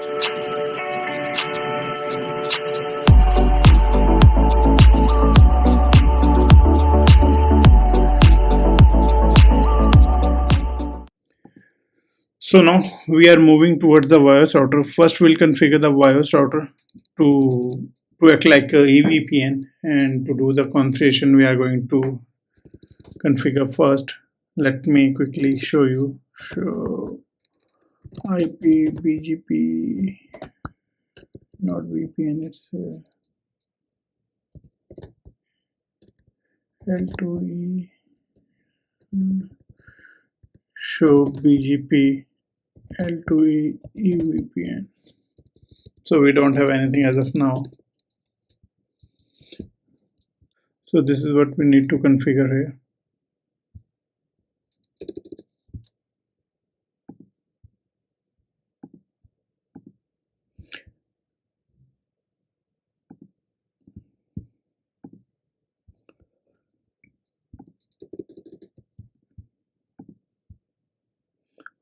So now we are moving towards the Vyos router. First we'll configure the Vyos router to act like a EVPN, and to do the configuration we are going to configure first. Let me quickly show you. Show IP BGP, not VPN, it's L2E. Show BGP L2E EVPN. So we don't have anything as of now. So this is what we need to configure here.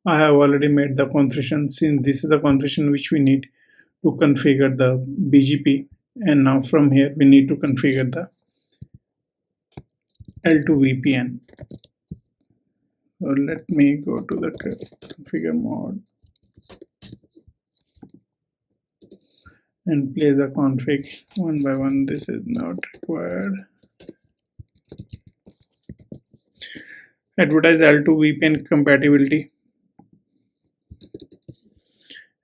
I have already made the configuration, since this is the configuration which we need to configure the BGP, and now from here we need to configure the L2VPN. So let me go to the configure mode and play the config one by one. This is not required. Advertise L2VPN compatibility,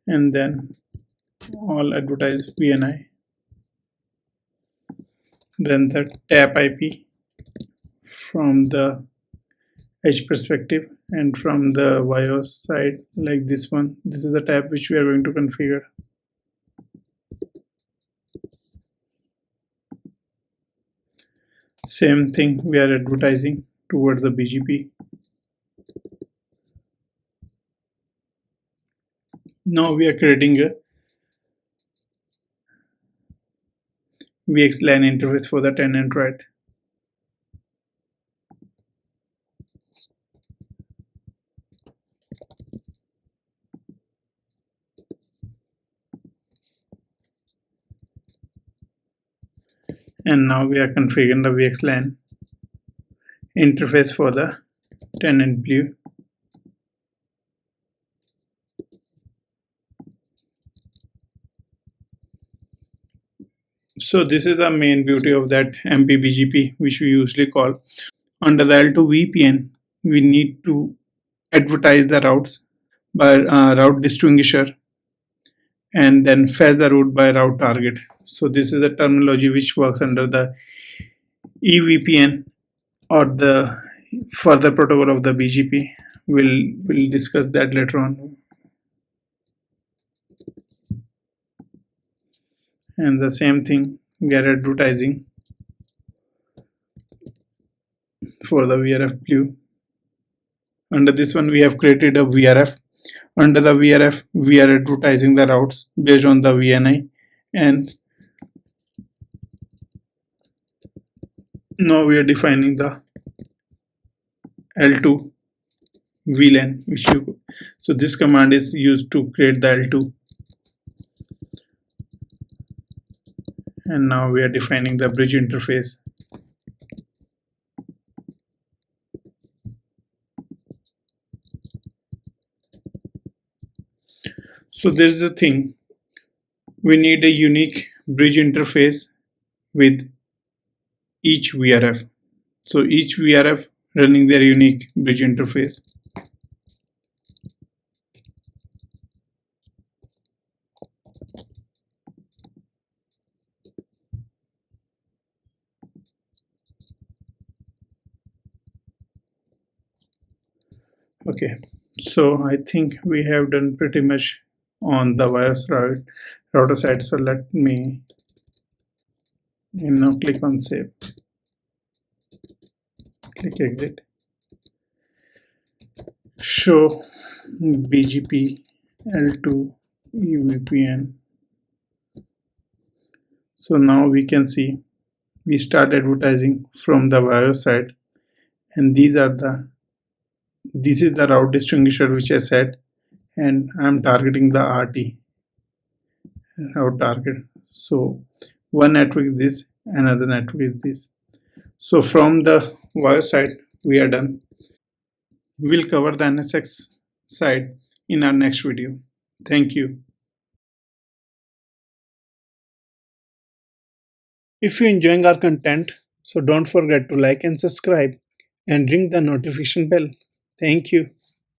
and then all advertise VNI, then the tap IP from the edge perspective, and from the Vyos side like this one. This is the tap which we are going to configure. Same thing we are advertising towards the BGP. Now we are creating a VXLAN interface for the tenant, right? And now we are configuring the VXLAN interface for the tenant blue. So this is the main beauty of that MPBGP, which we usually call. Under the L2VPN, we need to advertise the routes by route distinguisher, and then fetch the route by route target. So this is a terminology which works under the EVPN or the further protocol of the BGP. We'll discuss that later on. And the same thing we are advertising for the VRF blue. Under this one we have created a VRF. Under the VRF we are advertising the routes based on the VNI, and now we are defining the L2 VLAN, so this command is used to create the L2. And now we are defining the bridge interface. So there is a thing, we need a unique bridge interface with each VRF. So each VRF running their unique bridge interface. Okay, so I think we have done pretty much on the Vyos router side. So let me now click on save, click exit, show BGP L2 EVPN. So now we can see we start advertising from the Vyos side, and this is the route distinguisher which I said, and I'm targeting the RT. our target. So one network is this, another network is this. So from the Vyos side, we are done. We'll cover the NSX side in our next video. Thank you. If you're enjoying our content, so don't forget to like and subscribe and ring the notification bell. Thank you.